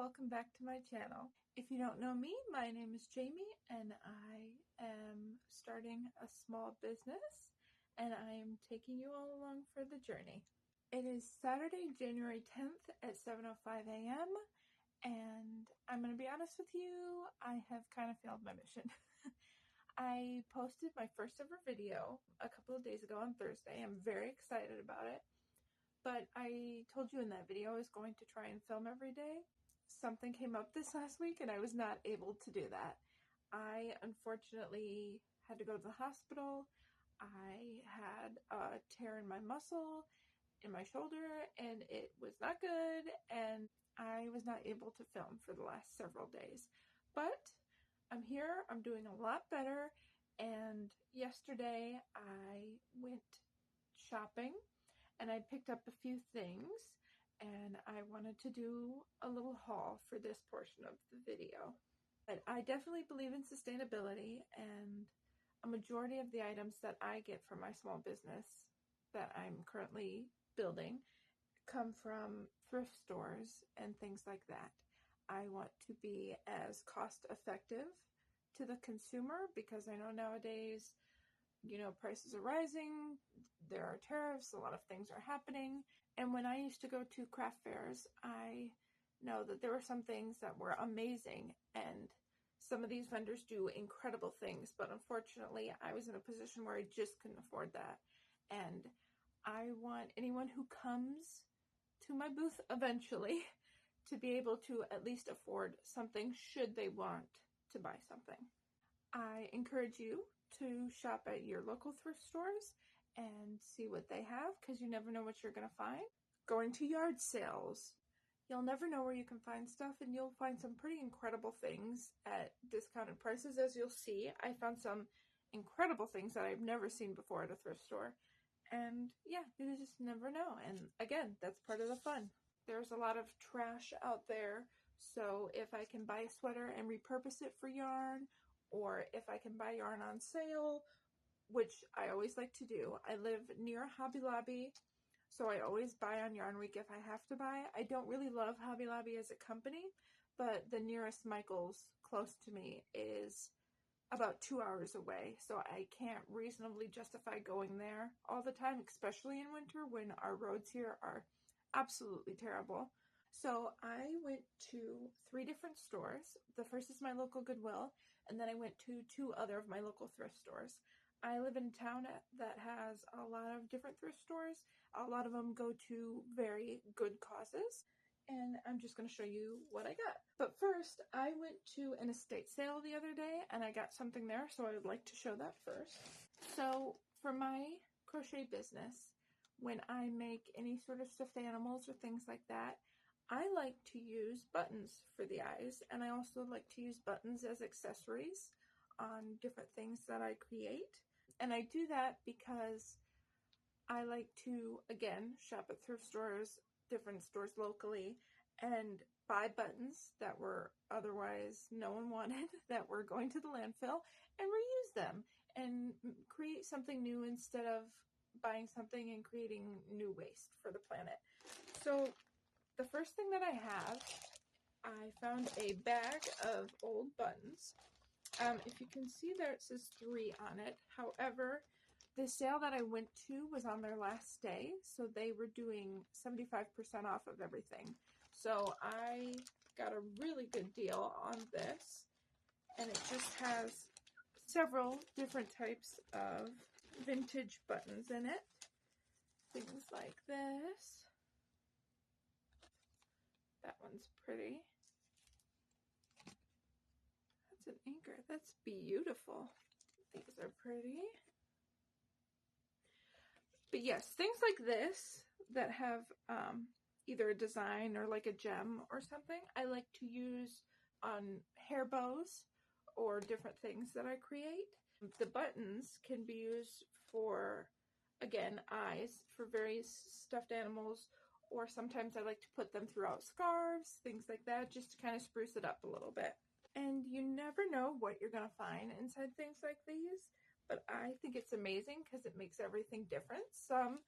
welcome back to my channel. If you don't know me, my name is Jamie and I am starting a small business and I am taking you all along for the journey. It is Saturday, January 10th at 7:05 a.m. and I'm going to be honest with you, I have kind of failed my mission. I posted my first ever video a couple of days ago on Thursday. I'm very excited about it. But I told you in that video I was going to try and film every day. Something came up this last week and I was not able to do that. I unfortunately had to go to the hospital. I had a tear in my muscle in my shoulder and it was not good, and I was not able to film for the last several days. But I'm here, I'm doing a lot better, and yesterday I went shopping and I picked up a few things and I wanted to do a little haul for this portion of the video. But I definitely believe in sustainability, and a majority of the items that I get from my small business that I'm currently building come from thrift stores and things like that. I want to be as cost effective to the consumer because I know nowadays, prices are rising, there are tariffs, a lot of things are happening. And when I used to go to craft fairs, I know that there were some things that were amazing, and some of these vendors do incredible things, but unfortunately I was in a position where I just couldn't afford that. And I want anyone who comes to my booth eventually to be able to at least afford something should they want to buy something. I encourage you to shop at your local thrift stores and see what they have, because you never know what you're going to find. Going to yard sales, you'll never know where you can find stuff, and you'll find some pretty incredible things at discounted prices. As you'll see, I found some incredible things that I've never seen before at a thrift store. And yeah, you just never know. And again, that's part of the fun. There's a lot of trash out there, so if I can buy a sweater and repurpose it for yarn, or if I can buy yarn on sale, which I always like to do. I live near Hobby Lobby, so I always buy on Yarn Week if I have to buy. I don't really love Hobby Lobby as a company, but the nearest Michael's close to me is about 2 hours away, so I can't reasonably justify going there all the time, especially in winter when our roads here are absolutely terrible. So I went to 3 different stores. The first is my local Goodwill, and then I went to 2 other of my local thrift stores. I live in a town that has a lot of different thrift stores. A lot of them go to very good causes, and I'm just going to show you what I got. But first, I went to an estate sale the other day, and I got something there, so I would like to show that first. So for my crochet business, when I make any sort of stuffed animals or things like that, I like to use buttons for the eyes, and I also like to use buttons as accessories on different things that I create. And I do that because I like to, again, shop at thrift stores, different stores locally, and buy buttons that were otherwise no one wanted, that were going to the landfill, and reuse them and create something new instead of buying something and creating new waste for the planet. So the first thing that I have, I found a bag of old buttons. If you can see there, it says 3 on it. However, the sale that I went to was on their last day, so they were doing 75% off of everything. So I got a really good deal on this, and it just has several different types of vintage buttons in it. Things like this. That one's pretty. That's an anchor. That's beautiful. These are pretty. But yes, things like this that have either a design or like a gem or something, I like to use on hair bows or different things that I create. The buttons can be used for, again, eyes for various stuffed animals, or sometimes I like to put them throughout scarves, things like that, just to kind of spruce it up a little bit. And you never know what you're going to find inside things like these, but I think it's amazing because it makes everything different. Some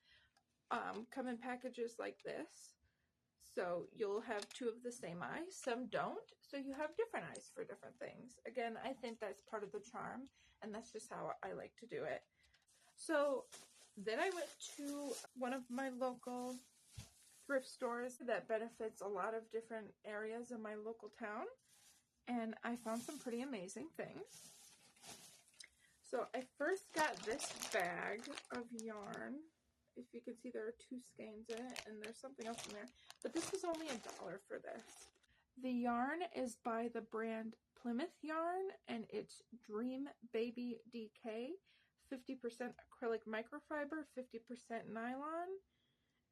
come in packages like this. So you'll have two of the same eye, some don't, so you have different eyes for different things. Again, I think that's part of the charm, and that's just how I like to do it. So then I went to one of my local thrift stores that benefits a lot of different areas in my local town, and I found some pretty amazing things. So I first got this bag of yarn. If you can see, there are 2 skeins in it, and there's something else in there. But this was only $1 for this. The yarn is by the brand Plymouth Yarn, and it's Dream Baby DK. 50% acrylic microfiber, 50% nylon.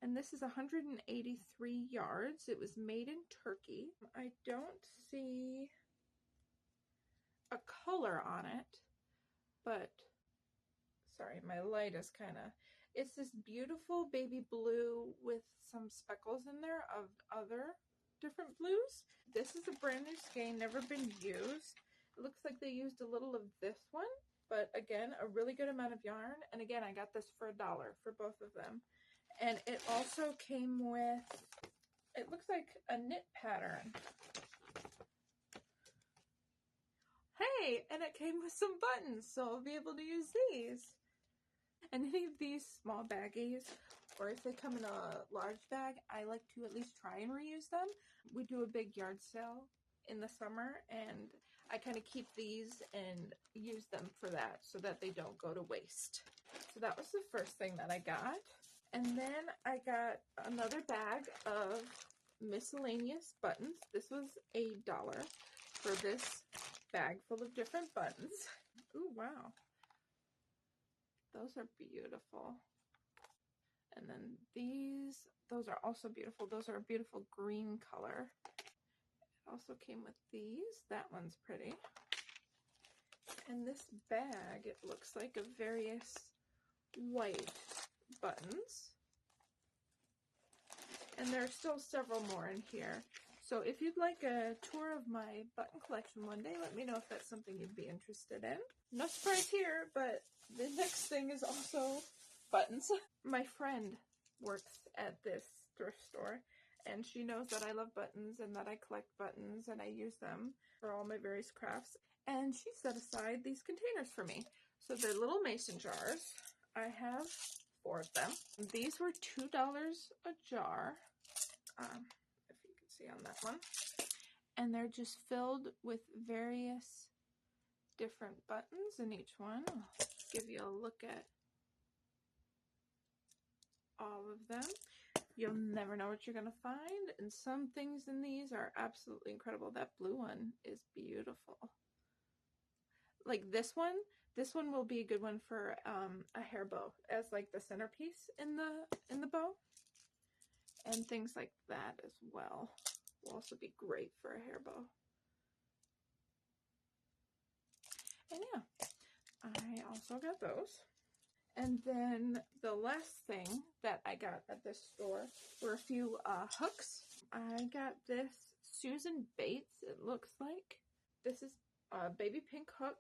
And this is 183 yards. It was made in Turkey. I don't see a color on it, but sorry, my light is kind of, it's this beautiful baby blue with some speckles in there of other different blues. This is a brand new skein, never been used. It looks like they used a little of this one, but again, a really good amount of yarn. And again, I got this for $1 for both of them. And it also came with, it looks like a knit pattern. Hey, and it came with some buttons, so I'll be able to use these. And any of these small baggies, or if they come in a large bag, I like to at least try and reuse them. We do a big yard sale in the summer, and I kind of keep these and use them for that so that they don't go to waste. So that was the first thing that I got. And then I got another bag of miscellaneous buttons. This was $1 for this bag full of different buttons. Ooh, wow. Those are beautiful. And then these, those are also beautiful. Those are a beautiful green color. It also came with these. That one's pretty. And this bag, it looks like of various white buttons. And there are still several more in here. So if you'd like a tour of my button collection one day, let me know if that's something you'd be interested in. No surprise here, but the next thing is also buttons. My friend works at this thrift store, and she knows that I love buttons and that I collect buttons and I use them for all my various crafts. And she set aside these containers for me. So they're little mason jars. I have 4 of them. These were $2 a jar, if you can see on that one. And they're just filled with various different buttons in each one. I'll give you a look at all of them. You'll never know what you're going to find, and some things in these are absolutely incredible. That blue one is beautiful. Like this one will be a good one for a hair bow as like the centerpiece in the bow, and things like that as well will also be great for a hair bow. And yeah, I also got those. And then the last thing that I got at this store were a few hooks. I got this Susan Bates, it looks like. This is a baby pink hook,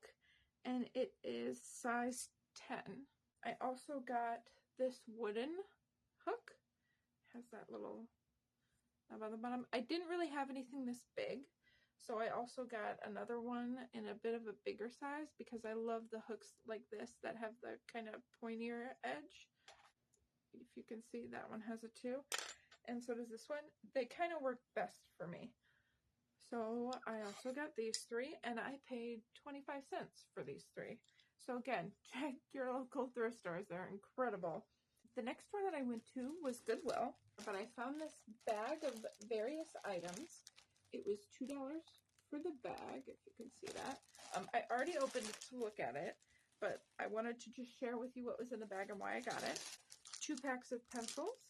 and it is size 10. I also got this wooden hook. It has that little knob on the bottom. I didn't really have anything this big, so I also got another one in a bit of a bigger size because I love the hooks like this that have the kind of pointier edge. If you can see, that one has it too. And so does this one. They kind of work best for me. So I also got these 3, and I paid 25 cents for these 3. So again, check your local thrift stores. They're incredible. The next store that I went to was Goodwill, but I found this bag of various items. It was $2 for the bag, if you can see that. I already opened it to look at it, but I wanted to just share with you what was in the bag and why I got it. 2 packs of pencils,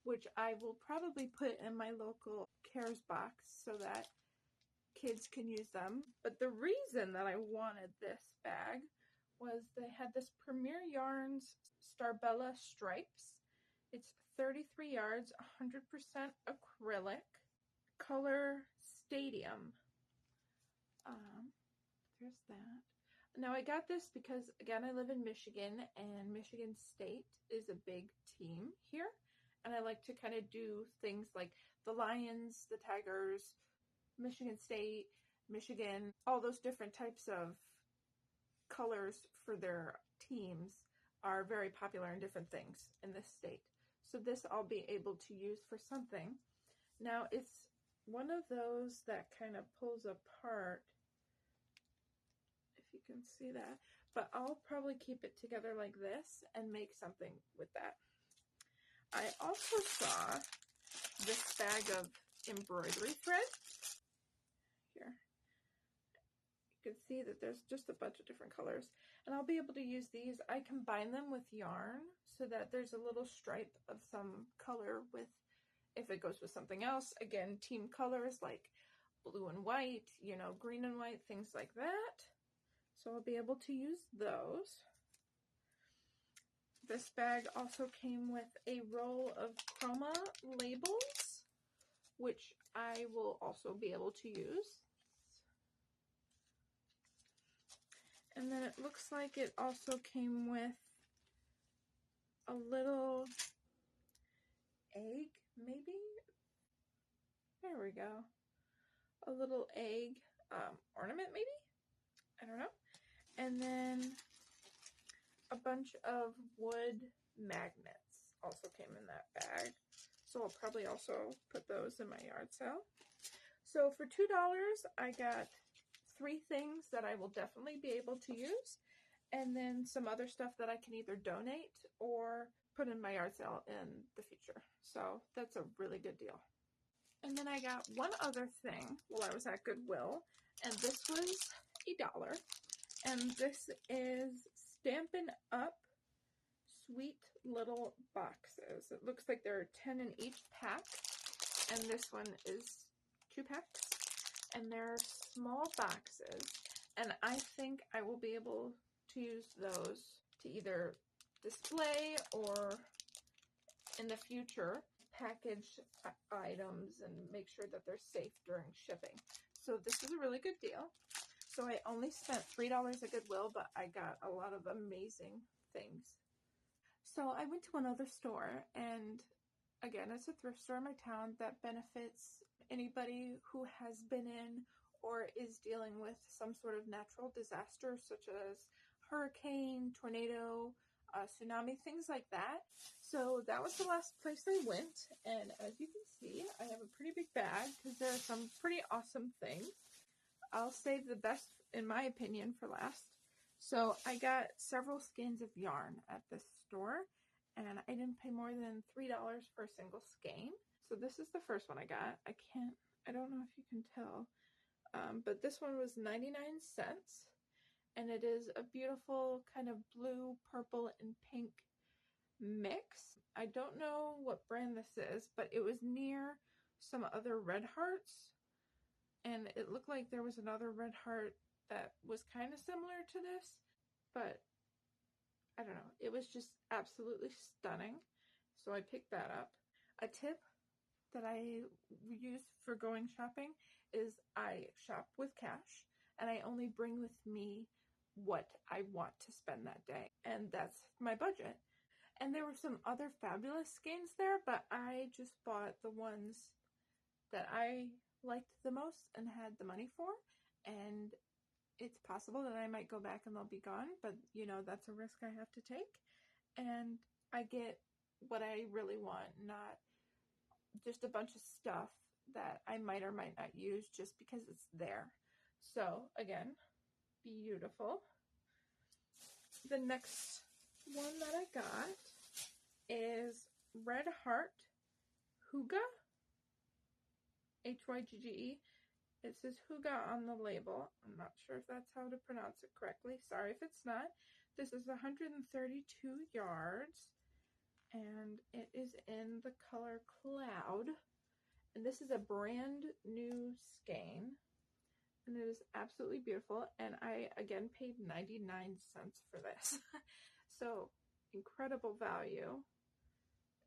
which I will probably put in my local cares box so that kids can use them. But the reason that I wanted this bag was they had this Premier Yarns Starbella Stripes. It's 33 yards, 100% acrylic, color Stadium. There's that. Now I got this because, again, I live in Michigan, and Michigan State is a big team here. And I like to kind of do things like the Lions, the Tigers, Michigan State, Michigan, all those different types of colors for their teams are very popular in different things in this state. So this I'll be able to use for something. Now it's one of those that kind of pulls apart, if you can see that, but I'll probably keep it together like this and make something with that. I also saw this bag of embroidery thread. Here, you can see that there's just a bunch of different colors, and I'll be able to use these. I combine them with yarn so that there's a little stripe of some color with, if it goes with something else, again, team colors like blue and white, you know, green and white, things like that. So I'll be able to use those. This bag also came with a roll of chroma labels, which I will also be able to use. And then it looks like it also came with a little egg, maybe? There we go. A little egg ornament, maybe? I don't know. And then a bunch of wood magnets also came in that bag. So I'll probably also put those in my yard sale. So for $2, I got 3 things that I will definitely be able to use, and then some other stuff that I can either donate or put in my yard sale in the future. So that's a really good deal. And then I got one other thing while I was at Goodwill, and this was $1. And this is Stampin' Up! Sweet Little Boxes. It looks like there are 10 in each pack, and this one is 2 packs, and they're small boxes, and I think I will be able to use those to either display or in the future package items and make sure that they're safe during shipping. So this is a really good deal. So I only spent $3 at Goodwill, but I got a lot of amazing things. So I went to another store, and again, it's a thrift store in my town that benefits anybody who has been in or is dealing with some sort of natural disaster, such as hurricane, tornado, tsunami, things like that. So that was the last place I went, and as you can see, I have a pretty big bag because there are some pretty awesome things. I'll save the best, in my opinion, for last. So I got several skeins of yarn at this store, and I didn't pay more than $3 for a single skein. So this is the first one I got. I don't know if you can tell, but this one was 99 cents, and it is a beautiful kind of blue, purple, and pink mix. I don't know what brand this is, but it was near some other Red Hearts, and it looked like there was another Red Heart that was kind of similar to this, but I don't know. It was just absolutely stunning. So I picked that up. A tip that I use for going shopping is I shop with cash, and I only bring with me what I want to spend that day, and that's my budget. And there were some other fabulous skeins there, but I just bought the ones that I liked the most and had the money for, and it's possible that I might go back and they'll be gone, but you know, that's a risk I have to take, and I get what I really want, not just a bunch of stuff that I might or might not use just because it's there. So again, beautiful. The next one that I got is Red Heart Hygge, Hygge. It says Hygge on the label. I'm not sure if that's how to pronounce it correctly. Sorry if it's not. This is 132 yards, and it is in the color Cloud. And this is a brand new skein, and it is absolutely beautiful. And I, again, paid 99 cents for this. So, incredible value.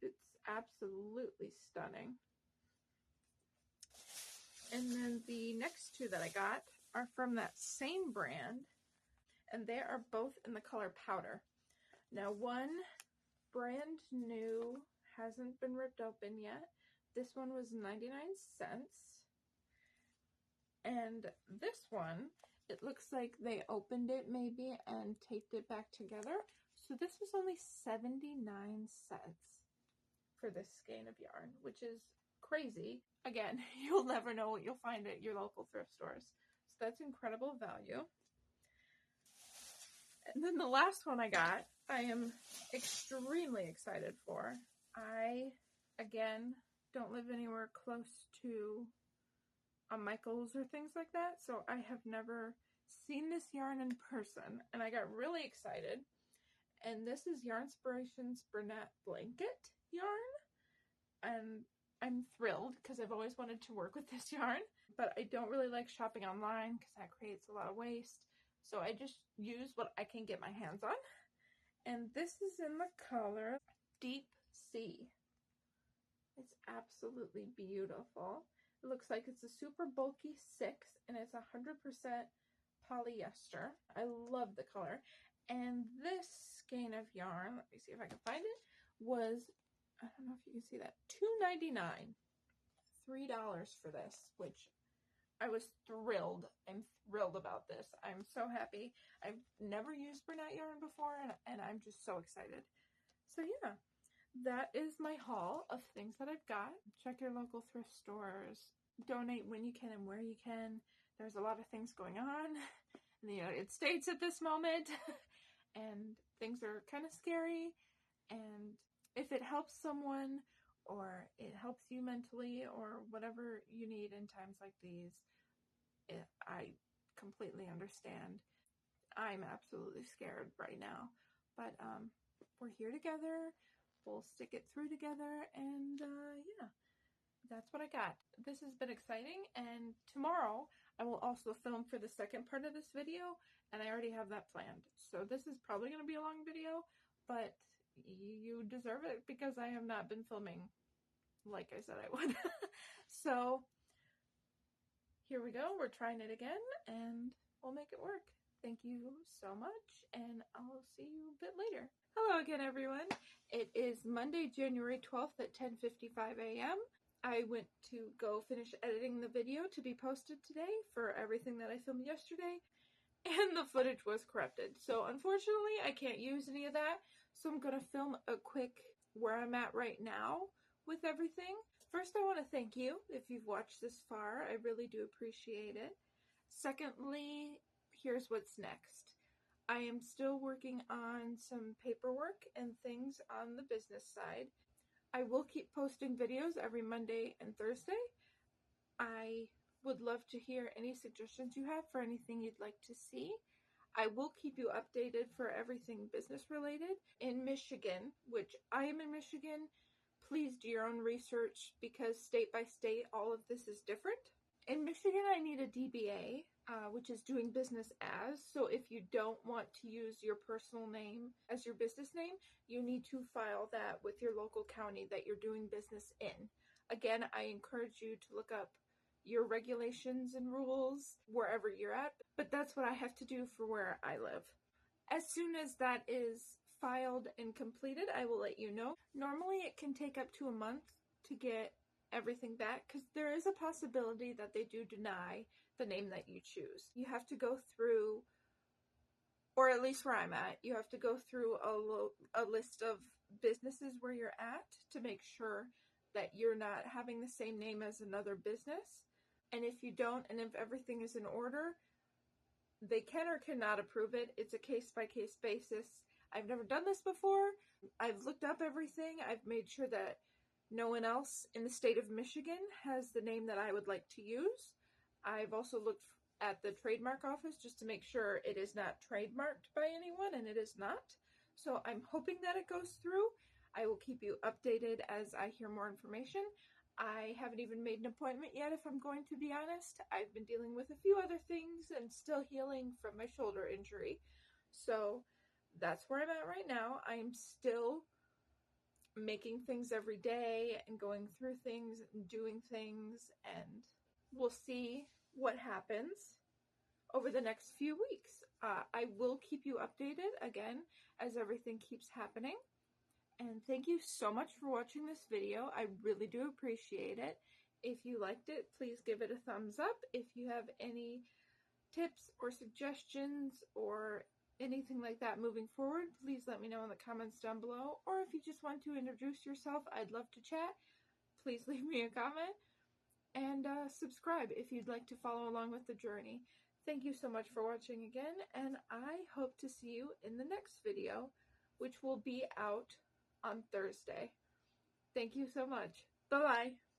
It's absolutely stunning. And then the next 2 that I got are from that same brand, and they are both in the color Powder. Now, one brand new, hasn't been ripped open yet, This one was 99 cents. And this one, it looks like they opened it maybe and taped it back together. So this was only 79 cents for this skein of yarn, which is crazy. Again, you'll never know what you'll find at your local thrift stores. So that's incredible value. And then the last one I got, I am extremely excited for. I, again, don't live anywhere close to a Michael's or things like that, so I have never seen this yarn in person, and I got really excited. And this is Yarnspiration's Bernat Blanket yarn, and I'm thrilled because I've always wanted to work with this yarn, but I don't really like shopping online because that creates a lot of waste. So I just use what I can get my hands on. And this is in the color Deep Sea. It's absolutely beautiful. It looks like it's a super bulky 6, and it's 100% polyester. I love the color. And this skein of yarn, let me see if I can find it, was, I don't know if you can see that, $2.99. $3 for this, which I was thrilled. I'm thrilled about this. I'm so happy. I've never used Bernat yarn before, and I'm just so excited. So yeah, that is my haul of things that I've got. Check your local thrift stores. Donate when you can and where you can. There's a lot of things going on in the United States at this moment, and things are kind of scary. And if it helps someone, or it helps you mentally, or whatever you need in times like these, I completely understand. I'm absolutely scared right now, but we're here together. We'll stick it through together, and yeah, that's what I got. This has been exciting, and tomorrow I will also film for the second part of this video, and I already have that planned. So this is probably going to be a long video, but you deserve it because I have not been filming like I said I would. So here we go. We're trying it again, and we'll make it work. Thank you so much, and I'll see you a bit later. Hello again, everyone. It is Monday, January 12th at 10:55 a.m. I went to go finish editing the video to be posted today for everything that I filmed yesterday, and the footage was corrupted. So unfortunately, I can't use any of that. So I'm going to film a quick where I'm at right now with everything. First, I want to thank you if you've watched this far. I really do appreciate it. Secondly, here's what's next. I am still working on some paperwork and things on the business side. I will keep posting videos every Monday and Thursday. I would love to hear any suggestions you have for anything you'd like to see. I will keep you updated for everything business related. In Michigan, which I am in Michigan, please do your own research because state by state, all of this is different. In Michigan, I need a DBA, which is doing business as. So if you don't want to use your personal name as your business name, you need to file that with your local county that you're doing business in. Again, I encourage you to look up your regulations and rules wherever you're at, but that's what I have to do for where I live. As soon as that is filed and completed, I will let you know. Normally it can take up to a month to get everything back because there is a possibility that they do deny the name that you choose. You have to go through, or at least where I'm at, you have to go through a list of businesses where you're at to make sure that you're not having the same name as another business. And if you don't, and if everything is in order, they can or cannot approve it. It's a case-by-case basis. I've never done this before. I've looked up everything. I've made sure that no one else in the state of Michigan has the name that I would like to use. I've also looked at the trademark office just to make sure it is not trademarked by anyone, and it is not. So I'm hoping that it goes through. I will keep you updated as I hear more information. I haven't even made an appointment yet, if I'm going to be honest. I've been dealing with a few other things and still healing from my shoulder injury. So that's where I'm at right now. I'm still making things every day and going through things and doing things, and we'll see what happens over the next few weeks. I will keep you updated again as everything keeps happening. And thank you so much for watching this video. I really do appreciate it. If you liked it, please give it a thumbs up. If you have any tips or suggestions or anything like that moving forward, please let me know in the comments down below. Or if you just want to introduce yourself, I'd love to chat. Please leave me a comment. And subscribe if you'd like to follow along with the journey. Thank you so much for watching again, and I hope to see you in the next video, which will be out on Thursday. Thank you so much. Bye-bye.